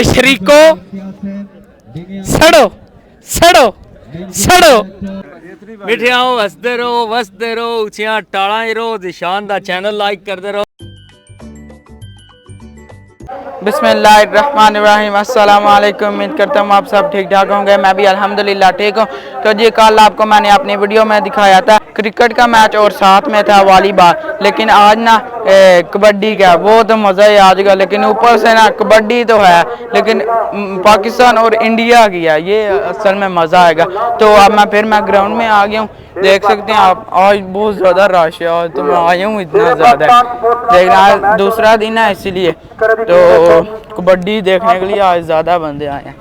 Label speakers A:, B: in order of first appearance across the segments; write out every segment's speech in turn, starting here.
A: शरीको सड़ो सड़ो सड़ो मिठियाओ वसदे रहो उचियां टाला रहो दिशान दा चैनल लाइक करदे रहो। बिस्मिल्लाहिर्रहमानिर्रहीम अस्सलाम वालेकुम। उम्मीद करता हूँ आप सब ठीक ठाक होंगे। मैं भी अल्हम्दुलिल्लाह ठीक हूँ। तो जी कल आपको मैंने अपनी वीडियो में दिखाया था क्रिकेट का मैच और साथ में था वॉलीबॉल, लेकिन आज ना कबड्डी का वो तो मज़ा ही आज का। लेकिन ऊपर से ना कबड्डी तो है लेकिन पाकिस्तान और इंडिया की है, ये असल में मज़ा आएगा। तो अब मैं ग्राउंड में आ गया हूँ, देख सकते हैं आप। आज बहुत ज़्यादा रश है, आज तो मैं आया हूँ इतना ज़्यादा। लेकिन आज दूसरा दिन है इसीलिए तो कबड्डी देखने के लिए आज ज़्यादा बंदे आए हैं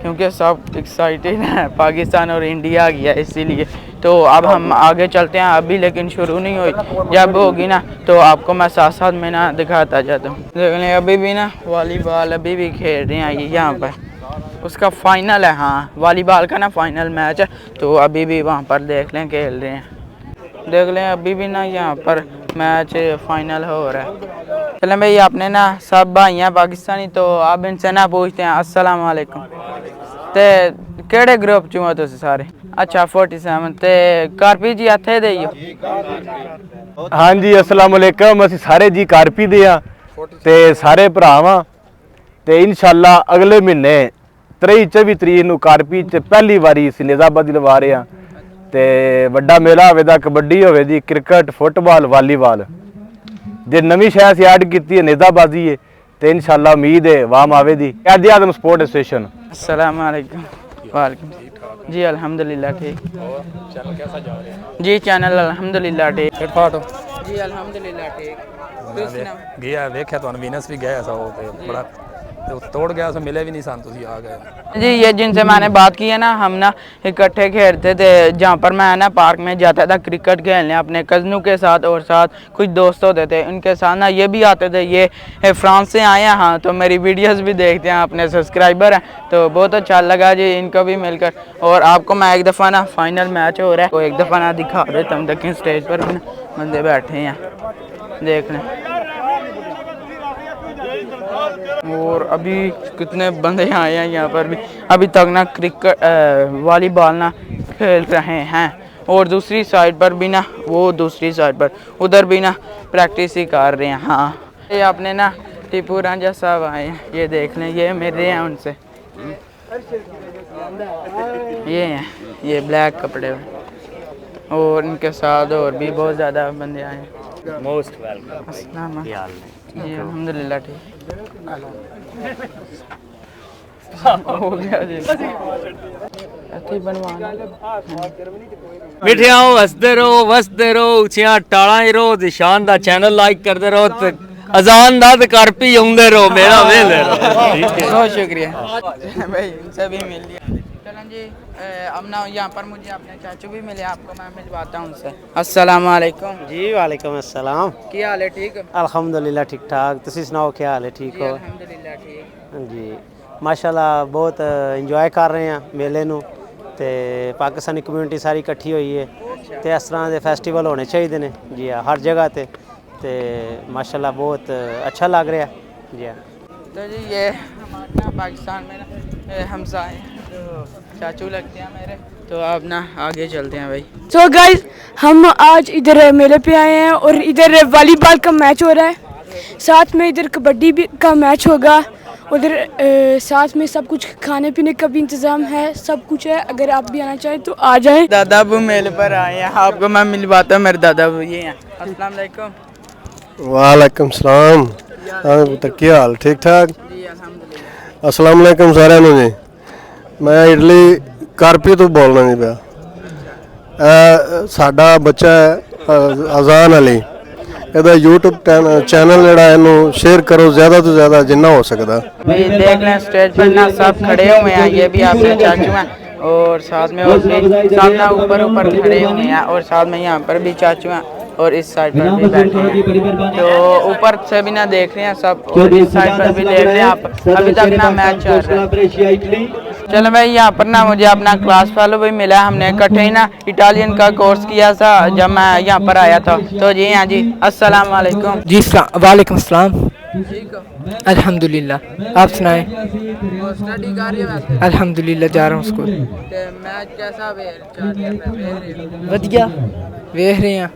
A: क्योंकि सब एक्साइटेड हैं पाकिस्तान और इंडिया की है इसीलिए। तो अब हम आगे चलते हैं अभी, लेकिन शुरू नहीं हुई, जब होगी ना तो आपको मैं साथ साथ में ना दिखाता जाता हूँ। देख लें अभी भी ना वॉलीबॉल अभी भी खेल रहे हैं यहाँ पर, उसका फाइनल है। हाँ वॉलीबॉल का ना फाइनल मैच है, तो अभी भी वहाँ पर देख लें खेल रहे हैं। देख लें अभी भी ना यहाँ पर मैच फाइनल हो रहा है। चलें भाई आपने ना सब भाई हैं पाकिस्तानी, तो आप इनसे ना पूछते हैं अस्सलाम वालेकुम। ते केड़े ग्रुप चो हो तुसी सारे? अच्छा 47 ते कारपी जी हथे देइयो।
B: हाँ जी अस्सलाम वालेकुम। असी सारे जी कारपी दे आ ते सारे भरा वां ते इंशाअल्लाह अगले महीने 23-24 तरीक नूं कारपी च पहली बारी असीं निज़ामबादी लवा रहे हैं। ते वड्डा मेला होवेगा, कबड्डी होवेगी, क्रिकेट, फुटबॉल, वॉलीबॉल। जे नवीं शह असीं ऐड कीती है निज़ामबादी है तो इंशाअल्लाह उम्मीद है वाम आवेगी। कायदे आज़म स्पोर्ट एसोसिएशन।
A: अस्सलाम वालेकुम। वालेकुम जी अल्हम्दुलिल्लाह ठीक।
C: चैनल कैसा जा रहा है?
A: जी चैनल अल्हम्दुलिल्लाह ठीक।
C: फिट फाट हो
A: जी अल्हम्दुलिल्लाह ठीक।
C: गया वेख्या तो वीनस भी गया सा वो बड़ा तो तोड़ गया सो मिले भी नहीं सन, तुसी आ गए
A: जी। ये जिनसे मैंने बात की है ना, हम ना इकट्ठे खेलते थे जहाँ पर मैं ना पार्क में जाता था क्रिकेट खेलने अपने कज़नों के साथ, और साथ कुछ दोस्त होते थे उनके साथ ना, ये भी आते थे। ये फ्रांस से आए हैं हाँ, तो मेरी वीडियोस भी देखते हैं, अपने सब्सक्राइबर हैं, तो बहुत अच्छा लगा जी इनको भी मिलकर। और आपको मैं एक दफ़ा ना फाइनल मैच हो रहा है, तो एक दफ़ा ना दिखा देता हूँ। देखें स्टेज पर भी ना बंदे बैठे हैं, देख लें। और अभी कितने बंदे आए हैं यहाँ पर भी, अभी तक ना क्रिकेट वॉलीबॉल ना खेल रहे हैं। और दूसरी साइड पर भी ना, वो दूसरी साइड पर उधर भी ना प्रैक्टिस ही कर रहे हैं। हाँ ये आपने ना टीपू रांझा साहब आए हैं, ये देख लें, ये मेरे हैं उनसे, ये हैं, ये ब्लैक कपड़े में, और इनके साथ और भी बहुत ज़्यादा बंदे आए हैं।
D: Most welcome.
A: जी अल्हम्दुलिल्लाह ठीक हो गया जी।
D: मिठियाओ वसदे रहो उचियां टाला रहो दिशान दा चैनल लाइक करदे रहो ते अजान दा ते कारपी आउंदे रहो मेरा वेले
A: बहुत शुक्रिया भाई, इनसे भी मिल लिया। चलें जी अब ना यहाँ पर मुझे अपने चाचू भी मिले, आपको मैं मिलवाता हूँ उनसे। अस्सलाम वालेकुम
E: जी वालेकुम अस्सलाम।
A: क्या हाल है? ठीक
E: अल्हम्दुलिल्लाह ठीक ठाक। तुसी सुनाओ क्या हाल है? ठीक हो?
A: अल्हम्दुलिल्लाह ठीक
E: जी माशाल्लाह बहुत इंजॉय कर रहे हैं मेले नूं ते पाकिस्तानी कम्यूनिटी सारी इकट्ठी हुई है ते इस तरह के फेस्टिवल होने चाहिए ने जी हाँ हर जगह ते माशाल्लाह बहुत अच्छा लग रहा है जी हाँ।
A: तो जी ये हमारे ना पाकिस्तान में ना हमसाए तो चाचू लगते हैं मेरे, तो अब ना आगे चलते हैं भाई।
F: सो गाइस हम आज इधर मेले पे आए हैं और इधर वॉलीबॉल का मैच हो रहा है, साथ में इधर कबड्डी भी का मैच होगा, उधर साथ में सब कुछ खाने पीने का भी इंतज़ाम है, सब कुछ है। अगर आप भी आना चाहें तो आ जाएं।
A: दादा अबू मेले पर आए हैं, आपको मैं मिलवाता हूँ मेरे दादा अबू, ये हैं। अस्सलाम वालेकुम।
G: वालेकुम सलाम। क्या हाल? ठीक ठाक
A: जी अल्हम्दुलिल्लाह।
G: अस्सलाम वालेकुम साਰਿਆਂ ਨੂੰ जी। मैं इटली कारपी तो बोलना नहीं पाया। साडा बच्चा है अजान अली, ਇਹਦਾ YouTube चैनल ਜਿਹੜਾ ਇਹਨੂੰ शेयर करो ज़्यादा तो ज़्यादा जितना हो सकता।
A: देख लें स्टेज पर ना सब खड़े हुए हैं, ये भी आपके चाचू हैं, और साथ में और भी सामने ऊपर खड़े हुए हैं, और साथ में यहाँ पर भी चाचू हैं, और इस साइड पर भी बैठे हैं। तो ऊपर से भी ना देख रहे हैं सब, और इस साइड पर भी देख रहे हैं आप। अभी तक ना मैच चल रहा है। चलो भाई यहाँ पर ना मुझे अपना क्लास फेलो भी मिला, हमने इकट्ठे ही ना इटालियन का कोर्स किया था जब मैं यहाँ पर आया था। तो जी हाँ जी अस्सलाम वालेकुम।
H: जी वालेकुम अस्सलाम।
A: ठीक हो?
H: अल्हम्दुलिल्लाह। आप सुनाएं।
A: स्टडी कर रहे हो?
H: अल्हम्दुलिल्लाह जा रहा हूँ स्कूल।
A: ते मैच कैसा चल रहा है?
H: वधिया वेख रहे हैं।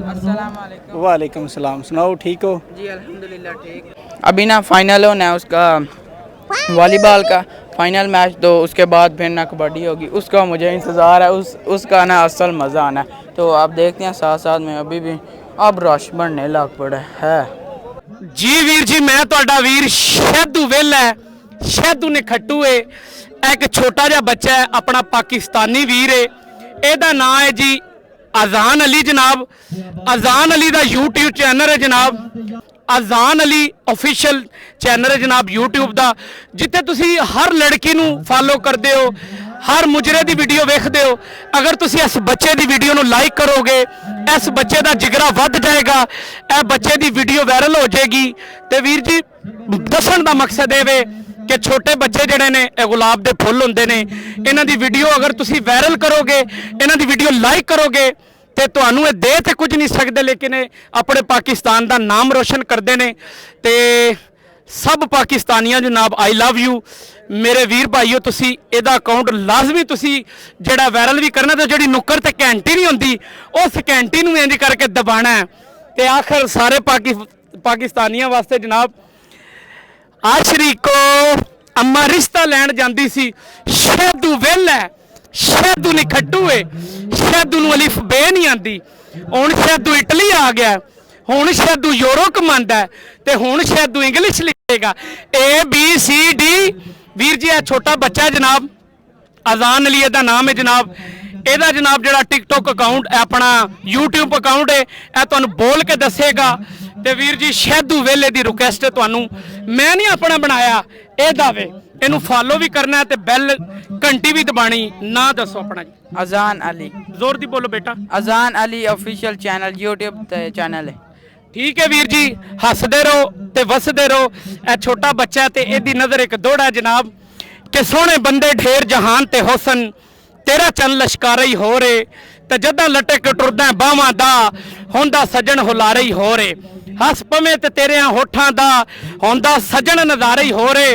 A: अस्सलाम वालेकुम।
I: वालेकुम सलाम। सुनाओ ठीक हो?
A: जी अल्हम्दुलिल्लाह ठीक। अभी ना फाइनल होना है उसका वॉलीबॉल का फाइनल मैच, तो उसके बाद फिर ना कबड्डी होगी, उसका मुझे इंतज़ार है। उसका ना असल मज़ा आना है। तो आप देखते हैं साथ साथ में अभी भी अब रश बनने लग पड़ा है।
J: जी वीर जी, मैं ਤੁਹਾਡਾ ਵੀਰ ਸ਼ਹਿਦੂ ਵੇਲਾ ਹੈ। ਸ਼ਹਿਦੂ ਨੇ ਖੱਟੂ ਏ। ਇੱਕ ਛੋਟਾ ਜਿਹਾ ਬੱਚਾ ਹੈ, ਆਪਣਾ ਪਾਕਿਸਤਾਨੀ ਵੀਰ ਏ। ਇਹਦਾ ਨਾਮ ਹੈ ਜੀ अजान अली जनाब। अजान अली का यूट्यूब चैनल है जनाब, अजान अली ऑफिशियल चैनल है जनाब यूट्यूब का, जिथे तुसी हर लड़की नू फॉलो करते हो, हर मुजरे की वीडियो वेखते हो। अगर तुसी इस बच्चे की वीडियो नू लाइक करोगे, इस बच्चे का जिगरा वध जाएगा, यह बच्चे की वीडियो वायरल हो जाएगी। तो वीर जी दसन का मकसद ये कि छोटे बच्चे जड़े ने गुलाब के फुल होंगे ने, इन्हां दी वीडियो अगर तुसी वायरल करोगे, इन्हां दी वीडियो लाइक करोगे, तो तुहानू ये दे तो कुछ नहीं सकते, लेकिन अपने पाकिस्तान का नाम रोशन करते हैं। तो सब पाकिस्तानियों जनाब आई लव यू मेरे वीर भाईओ। तुसी इहदा अकाउंट लाजमी तुसी जिहड़ा वायरल भी करना, तो जिहड़ी नुक्कर ते घंटी नहीं होंदी, उस घंटी नूं इंज करके दबाना है। तो आखिर सारे पाकिस्तानियों वास्ते जनाब आशरी को अम्मा रिश्ता लैन जाती सी, शहदू वेल है, शहदू नहीं खट्टू है, शहदू नूं अलिफ बे नहीं आती। हुण शहदू इटली आ गया, हुण शहदू यूरो कमांदा है, ते हुण शहदू इंग्लिश लिखेगा ABCD। वीर जी यह छोटा बच्चा है जनाब, अजान अली दा नाम है जनाब। ਇਹਦਾ जनाब ਜਿਹੜਾ टिकटॉक अकाउंट है, अपना यूट्यूब अकाउंट है, यह तुहानू बोल के दसेगा। तो वीर जी शहदू वेले की रिक्वेस्ट है तुहानू, मैं नहीं अपना बनाया, ये दावे इनू फॉलो भी करना है, तो बैल घंटी भी दबानी। ना दसो अपना जी।
A: अजान अली,
J: जोर दी बोलो बेटा।
A: अजान Ali official channel YouTube channel है।
J: ठीक है वीर जी, हसदे रहो ते वसदे रहो। यह छोटा बच्चा है, तो यदी नज़र एक दौड़ा है जनाब कि सोहने बंदे ढेर जहान ते हुसन, तेरा चंद लश्कारे ही हो रे, ते जदा लटे कटुरदा बावां दा, होंदा सजन हुलारे ही हो रे। हस पवे ते तेरे होठां दा, होंदा सजन नज़ारे ही हो रे।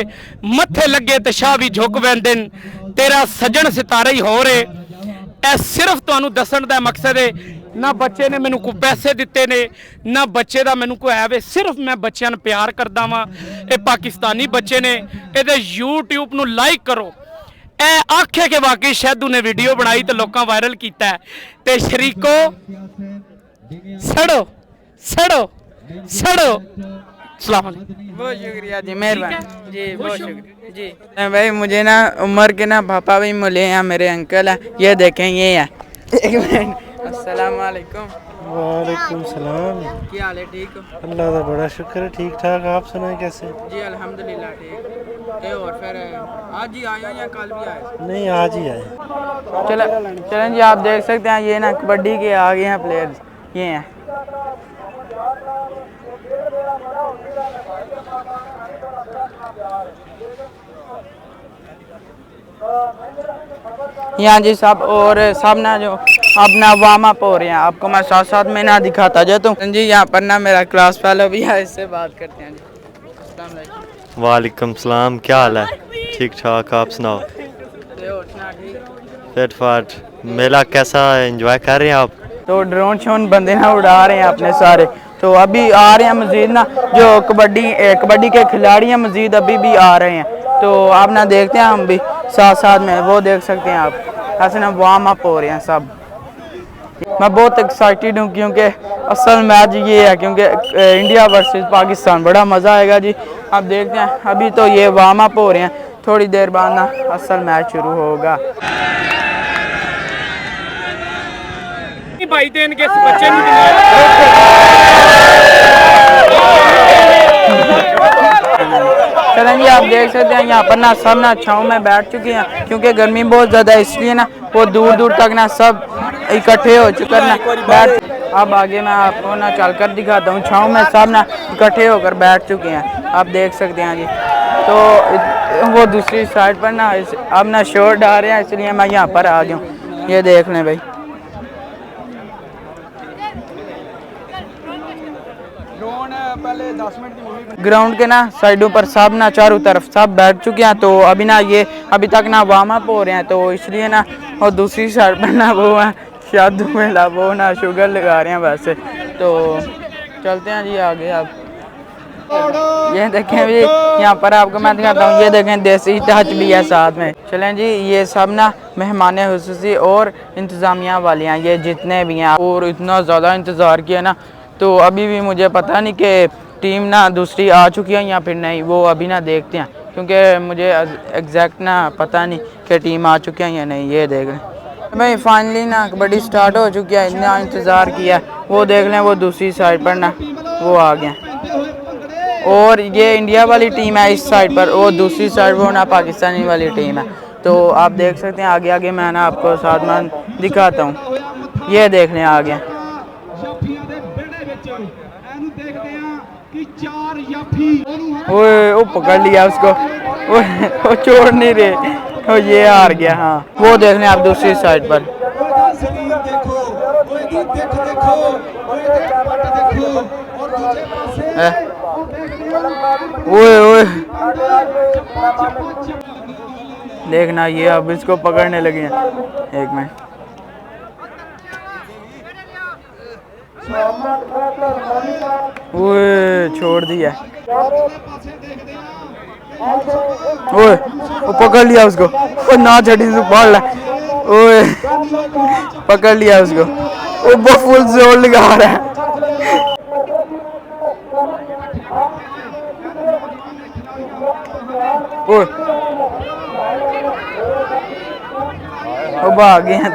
J: मत्थे लगे ते शाह भी झुक वैंदे, तेरा सजन सितारे ही हो रे। ए सिर्फ तुहानू दसन दा मकसद है, ना बच्चे ने मैनू कोई पैसे दिते ने, ना बच्चे का मैनू कोई है वे, सिर्फ मैं बच्चों नूं प्यार करदा वां। ये पाकिस्तानी बच्चे ने, ये यूट्यूब नूं लाइक करो। ए आखे के वाकई शहदू ने वीडियो बनाई तो लोगों वायरल किया है। ते शरीको सड़ो सड़ो सड़ो। सलाम अलैकुम।
A: बहुत शुक्रिया जी, मेहरबानी जी, बहुत शुक्रिया जी। भाई मुझे ना उमर के ना पापा भी मिले हैं, मेरे अंकल हैं, ये देखें ये है। एक मिनट। अस्सलाम वालेकुम।
K: वालेकुम सलाम।
A: क्या हाल है? ठीक हो?
K: अल्लाह का बड़ा शुक्र है, ठीक ठाक। आप सुनाए कैसे?
A: जी अल्हम्दुलिल्लाह ठीक। और फिर आज ही आए हो या कल भी आए?
K: नहीं, आज ही आए।
A: चलें जी, आप देख सकते हैं ये ना कबड्डी के आ गए हैं प्लेयर्स, ये हैं। यहाँ जी सब और सब ना जो अपना वार्म अप हो रहे हैं, आपको मैं साथ साथ में ना दिखाता जाता हूँ जी। यहाँ पर ना मेरा क्लास फेलो भी है, इससे बात करते हैं जी। अस्सलाम वालेकुम।
L: वालेकुम सलाम, क्या हाल है? ठीक ठाक, आप सुनाओ? फिट फाट। मेला कैसा एंजॉय कर रहे हैं आप?
A: तो ड्रोन शोन बंदे ना उड़ा रहे हैं अपने सारे, तो अभी आ रहे हैं मजीद ना जो कबड्डी के खिलाड़ी हैं, मजीद अभी भी आ रहे हैं। तो आप ना देखते हैं, हम भी साथ साथ में वो देख सकते हैं आप, ऐसे ना वार्म अप हो रहे हैं सब। मैं बहुत एक्साइटेड हूँ क्योंकि असल मैच ये है, क्योंकि इंडिया वर्सेस पाकिस्तान, बड़ा मज़ा आएगा जी। आप देखते हैं अभी तो ये वार्म अप हो रहे हैं, थोड़ी देर बाद ना असल मैच शुरू होगा।
J: भाई देन के बच्चे
A: चलें जी, आप देख सकते हैं यहाँ पर ना सब ना छाँव में बैठ चुके हैं, क्योंकि गर्मी बहुत ज़्यादा है, इसलिए ना वो दूर दूर तक ना सब इकट्ठे हो चुके हैं ना बैठ। अब आगे मैं आपको ना चलकर दिखाता हूँ, छाँव में सब ना इकट्ठे होकर बैठ चुके हैं, आप देख सकते हैं जी। तो वो दूसरी साइड पर ना अब ना शोर डाल रहे हैं, इसलिए मैं यहाँ पर आ गया हूँ। ये देख लें भाई, ग्राउंड के ना साइडों पर सब ना चारों तरफ सब बैठ चुके हैं। तो अभी ना ये अभी तक ना वार्म अप हो रहे हैं, तो इसलिए ना और दूसरी साइड पर ना वो है शादू मेला, वो ना शुगर लगा रहे हैं वैसे। तो चलते हैं जी आगे। आप ये देखें भी यहाँ पर आपको मैं दिखाता हूँ, ये देखें देसी टच भी है साथ में। चलें जी, ये सब ना मेहमान खुसूसी और इंतज़ामिया वाले हैं, ये जितने भी हैं। और इतना ज़्यादा इंतज़ार किया ना, तो अभी भी मुझे पता नहीं कि टीम ना दूसरी आ चुकी है या फिर नहीं, वो अभी ना देखते हैं, क्योंकि मुझे एग्जैक्ट ना पता नहीं कि टीम आ चुकी है या नहीं। ये देख लें भाई, फाइनली ना कबड्डी स्टार्ट हो चुकी है। इतना इंतज़ार किया, वो देख लें, वो दूसरी साइड पर ना वो आ गया। और ये इंडिया वाली टीम है इस साइड पर, और दूसरी साइड वो ना पाकिस्तानी वाली टीम है। तो आप देख सकते हैं आगे आगे मैं ना आपको साथ में दिखाता हूँ। ये देख लें आ गया। ओए वो पकड़ लिया उसको, वो छोड़ नहीं रहे, तो ये हार गया। हाँ वो देख लें आप दूसरी साइड पर। ओए ओए देखना, ये अब इसको पकड़ने लगे हैं। एक मिनट, ओए छोड़ दिया। ओए वो पकड़ लिया उसको, वो ना छड़ी से पकड़ ला। ओए पकड़ लिया उसको, वो फुल जोर लगा रहा है। ओए वो भाग गए हैं।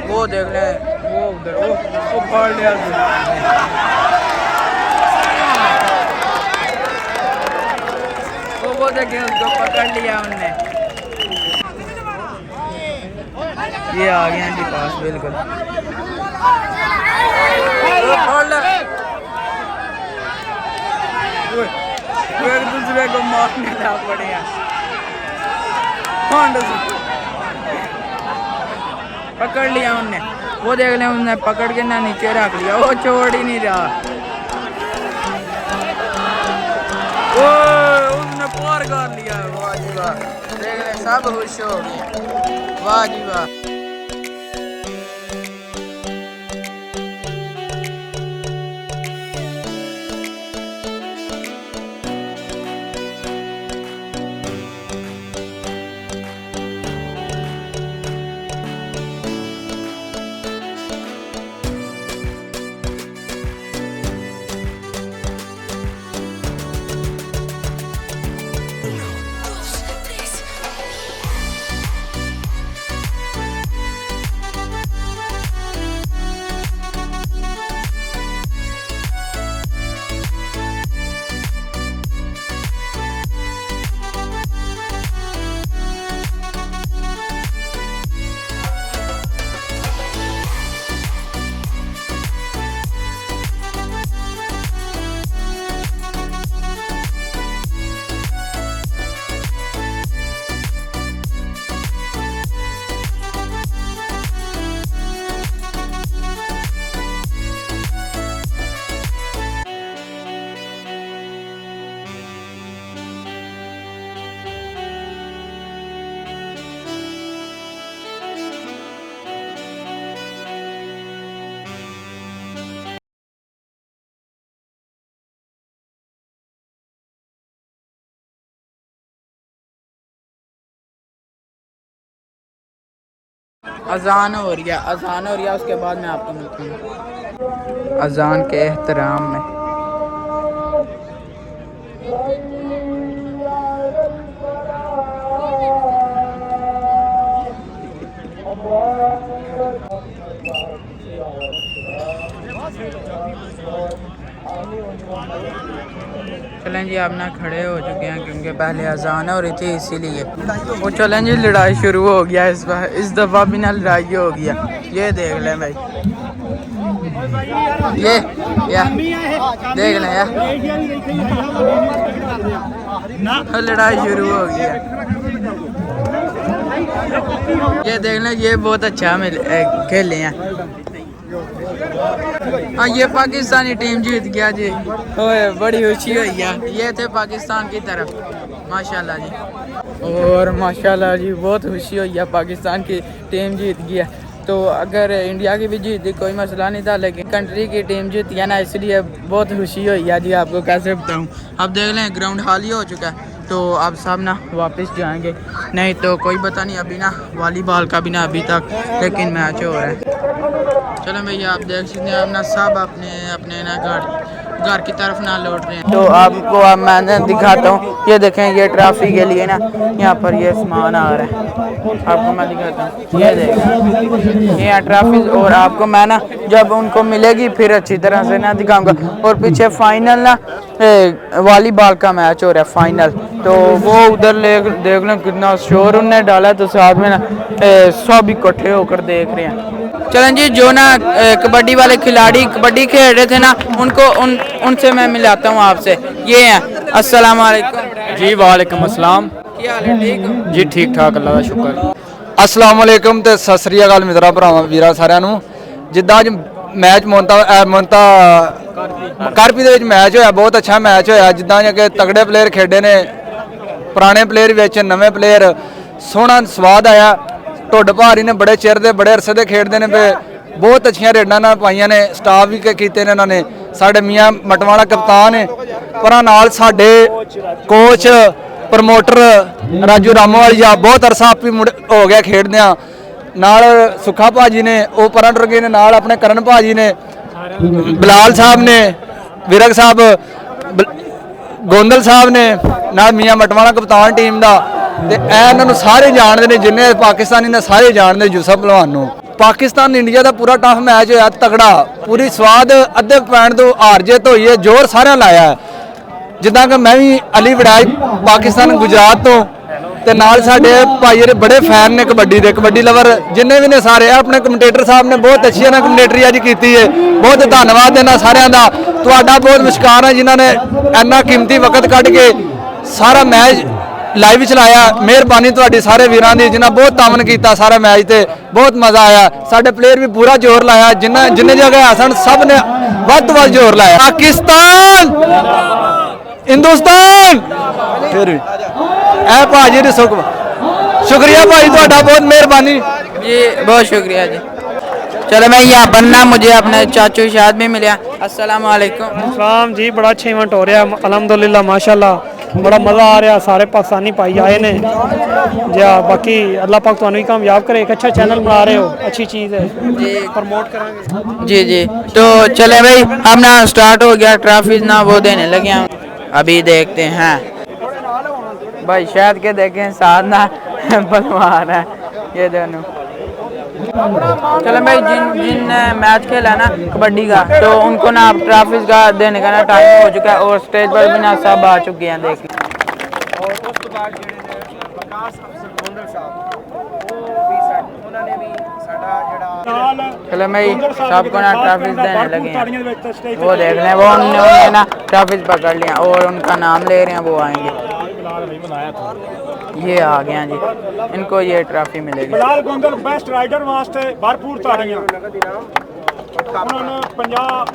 A: वो देख ले, वो उधर वो पकड़ लिया। वो देखे उसको पकड़ लिया उनने। ये आ गए हैं जी पास बिल्कुल। वो एक दूसरे को मारने लग पड़े हैं। पकड़ लिया उनने, वो देख लें, उनने पकड़ के ना नीचे रख लिया, वो छोड़ ही नहीं रहा। वो उसने पार कर लिया। वाह जी वाह, देख लें सब खुश हो गए। वाह जी वाह। अजान हो रही है, अजान हो रही है, उसके बाद मैं आपको मिलता हूँ अजान के एहतराम में। चलें जी, आप ना खड़े हो चुके हैं क्योंकि पहले अजान हो रही थी इसीलिए। वो चलें जी, लड़ाई शुरू हो गया इस दफ़ा भी ना लड़ाई हो गया। ये देख लें भाई, ये या देख लें यार, लड़ाई शुरू हो गई है। ये देख लें, ये बहुत अच्छा खेले हैं। हाँ, ये पाकिस्तानी टीम जीत गया जी, ओए बड़ी खुशी हुई है। ये थे पाकिस्तान की तरफ, माशाल्लाह जी। और माशाल्लाह जी बहुत खुशी हुई है, पाकिस्तान की टीम जीत गया। तो अगर इंडिया की भी जीती कोई मसला नहीं था, लेकिन कंट्री की टीम जीती है ना, इसलिए बहुत खुशी हुई है जी। आपको कैसे बताऊँ, अब देख लें ग्राउंड खाली हो चुका है, तो अब सब ना वापस जाएंगे, नहीं तो कोई पता नहीं। अभी ना वॉलीबॉल का भी ना अभी तक लेकिन मैच हो रहा है। चलो भैया, आप देख सकते हैं अपना सब अपने अपने ना घर की तरफ ना लौट रहे हैं। तो आपको अब मैं दिखाता हूँ, ये देखें, ये ट्रैफिक के लिए ना यहाँ पर ये सामान आ रहा है, आपको मैं दिखाता हूँ। ये देखें, ये ट्रैफिक। और आपको मैं ना जब उनको मिलेगी फिर अच्छी तरह से ना दिखाऊंगा। और पीछे फाइनल ना वॉलीबॉल का मैच हो रहा है, फाइनल। तो वो उधर देख लें कितना शोर उनने डाला, तो साथ में ना सब इकट्ठे होकर देख रहे हैं। चलें जी, जो ना कबड्डी वाले खिलाड़ी कबड्डी खेल रहे थे ना, उनसे मैं मिलाता हूँ आपसे। ये हैं, अस्सलाम वालेकुम
C: जी। वालेकुम अस्सलाम।
A: क्या हाल है? ठीक हो
C: जी, ठीक ठाक, अल्लाह का शुक्र।
B: अस्सलाम वालेकुम ਤੇ ਸਤਿ ਸ੍ਰੀ ਅਕਾਲ ਮਿੱਤਰਾਂ ਭਰਾਵਾਂ ਵੀਰਾਂ ਸਾਰਿਆਂ ਨੂੰ। ਜਿੱਦਾਂ ਅੱਜ ਮੈਚ ਮੋਂਤਾ ਕਾਰਪੀ ਦੇ ਵਿੱਚ ਮੈਚ ਹੋਇਆ, ਬਹੁਤ ਅੱਛਾ ਮੈਚ ਹੋਇਆ। ਜਿੱਦਾਂ ਕਿ ਤਗੜੇ ਪਲੇਅਰ ਖੇਡੇ ਨੇ, ਪੁਰਾਣੇ ਪਲੇਅਰ ਵਿੱਚ ਨਵੇਂ ਪਲੇਅਰ, ਸੋਹਣਾ ਸਵਾਦ ਆਇਆ। ਢੁੱਡ ਭਾਰੀ ਨੇ ਬੜੇ ਚਿਰ ਦੇ ਬੜੇ ਅਰਸੇ ਦੇ ਖੇਡਦੇ ਨੇ, ਬਹੁਤ ਅੱਛੀਆਂ ਰੇਡਾਂ ਨਾਲ ਪਾਈਆਂ ਨੇ, ਸਟਾਫ ਵੀ ਕੀਤੇ ਨੇ ਇਹਨਾਂ ਨੇ। ਸਾਡੇ ਮੀਆਂ ਮਟਵਾਲਾ ਕਪਤਾਨ ਨੇ, ਪਰਾਂ ਨਾਲ ਸਾਡੇ ਕੋਚ ਪ੍ਰਮੋਟਰ ਰਾਜੂ ਰਾਮੋਵਾਲੀਆ, ਬਹੁਤ ਅਰਸਾ ਆਪੀ ਹੋ ਗਿਆ ਖੇਡਦਿਆਂ। ਨਾਲ ਸੁੱਖਾ ਭਾਜੀ ਨੇ, ਉਹ ਪਰਾਂ ਟੁਰ ਗਏ ਨੇ, ਨਾਲ ਆਪਣੇ ਕਰਨ ਭਾਜੀ ਨੇ, ਬਿਲਾਲ ਸਾਹਿਬ ਨੇ, ਵਿਰਕ ਸਾਹਿਬ, ਗੋਂਦਲ ਸਾਹਿਬ ਨੇ, ਨਾਲ ਮੀਆਂ ਮਟਵਾਲਾ ਕਪਤਾਨ ਟੀਮ ਦਾ। ਤੇ ਇਹਨਾਂ ਨੂੰ ਸਾਰੇ ਜਾਣਦੇ ਨੇ, ਜਿੰਨੇ ਪਾਕਿਸਤਾਨੀ ਨੇ ਸਾਰੇ ਜਾਣਦੇ ਯੂਸਫ ਪਹਿਲਵਾਨ ਨੂੰ। ਪਾਕਿਸਤਾਨ ਇੰਡੀਆ ਦਾ ਪੂਰਾ ਟਫ ਮੈਚ ਹੋਇਆ, ਤਗੜਾ, ਪੂਰੀ ਸਵਾਦ। ਅੱਧੇ ਪੁਆਇੰਟ ਤੋਂ ਹਾਰ ਜਿੱਤ ਹੋਈ ਹੈ, ਜ਼ੋਰ ਸਾਰਿਆਂ ਲਾਇਆ। ਜਿੱਦਾਂ ਕਿ ਮੈਂ ਵੀ ਅਲੀ ਵੜਾਈ ਪਾਕਿਸਤਾਨ ਗੁਜਰਾਤ ਤੋਂ, ਤੇ ਨਾਲ ਸਾਡੇ ਭਾਈ ਜਿਹੜੇ ਬੜੇ ਫੈਨ ਨੇ ਕਬੱਡੀ ਦੇ, ਕਬੱਡੀ ਲਵਰ ਜਿੰਨੇ ਵੀ ਨੇ ਸਾਰੇ। ਆਪਣੇ ਕਮੈਂਟੇਟਰ ਸਾਹਿਬ ਨੇ ਬਹੁਤ ਅੱਛੀ ਨਾ ਕਮੈਂਟਰੀ ਅੱਜ ਕੀਤੀ ਹੈ, ਬਹੁਤ ਧੰਨਵਾਦ ਇਹਨਾਂ ਸਾਰਿਆਂ ਦਾ। ਤੁਹਾਡਾ ਬਹੁਤ ਮੁਸ਼ਕਾਨ ਹੈ ਜਿਨ੍ਹਾਂ ਨੇ ਇੰਨਾ ਕੀਮਤੀ ਵਕਤ ਕੱਢ ਕੇ ਸਾਰਾ ਮੈਚ ਲਾਈਵ ਚਲਾਇਆ। ਮਿਹਰਬਾਨੀ ਤੁਹਾਡੀ ਸਾਰੇ ਵੀਰਾਂ ਦੀ, ਜਿਨ੍ਹਾਂ ਬਹੁਤ ਤਾਮਨ ਕੀਤਾ ਸਾਰਾ ਮੈਚ ਤੇ ਬਹੁਤ ਮਜ਼ਾ ਆਇਆ। ਸਾਡੇ ਪਲੇਅਰ ਵੀ ਪੂਰਾ ਜ਼ੋਰ ਲਾਇਆ, ਜਿੰਨੇ ਜਗ੍ਹਾ ਆਸਣ ਸਭ ਨੇ ਵੱਧ ਤੋਂ ਵੱਧ ਜ਼ੋਰ ਲਾਇਆ। ਪਾਕਿਸਤਾਨ, हिंदुस्तान। फिर ऐ भाजी ने शुक्रिया भाई, ਤੁਹਾਡਾ बहुत मेहरबानी
A: जी, बहुत शुक्रिया जी। चलो मैं यहाँ बनना, मुझे अपने चाचू शाद भी मिले। अस्सलाम वालेकुम।
I: सलाम जी, बड़ा अच्छा इवेंट हो रहा है अलहमदुलिल्लाह, माशाल्लाह, बड़ा मज़ा आ रहा। सारे पाकिस्तानी भाई आए ने जी। बाकी अल्लाह पाक तुहानू ही कामयाब करे, एक अच्छा चैनल बना रहे हो, अच्छी चीज़ है जी, प्रमोट करांगे
A: जी जी। तो चले भाई, अब ना स्टार्ट हो गया, ट्रॉफीज ना वो देने लगे हैं, अभी देखते हैं भाई। शायद के देखें साथ ना पहलवान है ये दोनों। चलो भाई, जिन मैच खेला ना कबड्डी का, तो उनको ना अब ट्रॉफीज का देने का ना टाइम हो चुका है, और स्टेज पर भी ना सब आ चुके हैं, देख। चलो भाई, सबको ना ट्रॉफीज देने लगे हैं, वो देख लें। वो उन्होंने ना ट्रॉफीज पकड़ लिया और उनका नाम ले रहे हैं, वो आएंगे। ये आ गया जी, इनको ये ट्रॉफी मिलेगी।
M: बिलाल गोंदल बेस्ट राइडर वास्ते भरपूर ताड़ियां। उन्होंने 50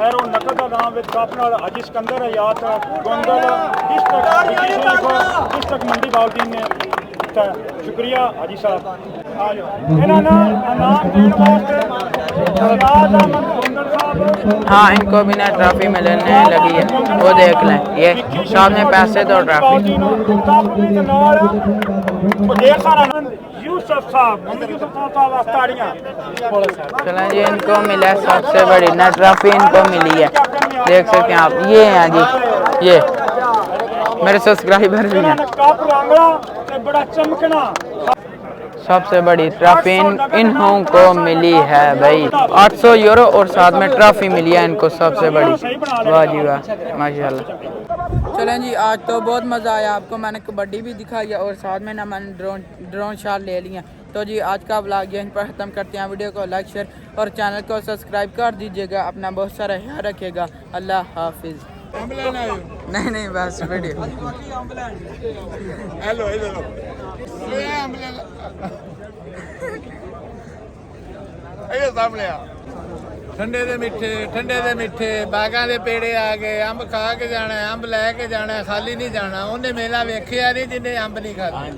M: एरो नकद का नाम विद कप नाल हाजी सिकंदर हयात गोंदल डिस्ट्रिक्ट मंडी बाउद्दीन ने दिता। शुक्रिया हाजी साहब। आ जाओ, इन्होंने नाम देने वास्ते आजाद अहमद गोंदल साहब।
A: हाँ, इनको भी ना ट्रॉफी मिलने लगी है, वो देख लें। ये सामने पैसे तो ट्रॉफी।
M: यूसुफ साहब, मोहम्मद यूसुफ साहब वास्ताड़ियां।
A: चलें जी, इनको मिला है सबसे बड़ी ना ट्रॉफी, इनको मिली है, देख सकते हैं आप। ये हैं जी, ये मेरे सब्सक्राइबर भी हैं।
M: कप रंगला ते बड़ा चमकना।
A: सबसे बड़ी ट्रॉफी इन्हों को मिली है भाई, 800 यूरो और साथ में ट्रॉफी मिली है इनको सबसे बड़ी। वाह जी वाह, माशाल्लाह। चलें जी, आज तो बहुत मज़ा आया, आपको मैंने कबड्डी भी दिखाई है और साथ में ना मैंने ड्रोन शॉट ले लिया। तो जी आज का व्लॉग यहीं पर ख़त्म करते हैं। वीडियो को लाइक शेयर और चैनल को सब्सक्राइब कर दीजिएगा। अपना बहुत सारा ख्याल रखिएगा। अल्लाह हाफिज़। नहीं बस वीडियो
M: हेलो ठंडे दे मिठे बागां दे पेड़े आ गए, अंब खा के जाना, अंब लैके जाना, खाली नहीं जाना। उन्हें मेला वेखिया नहीं जिन्हें अंब नहीं खाते।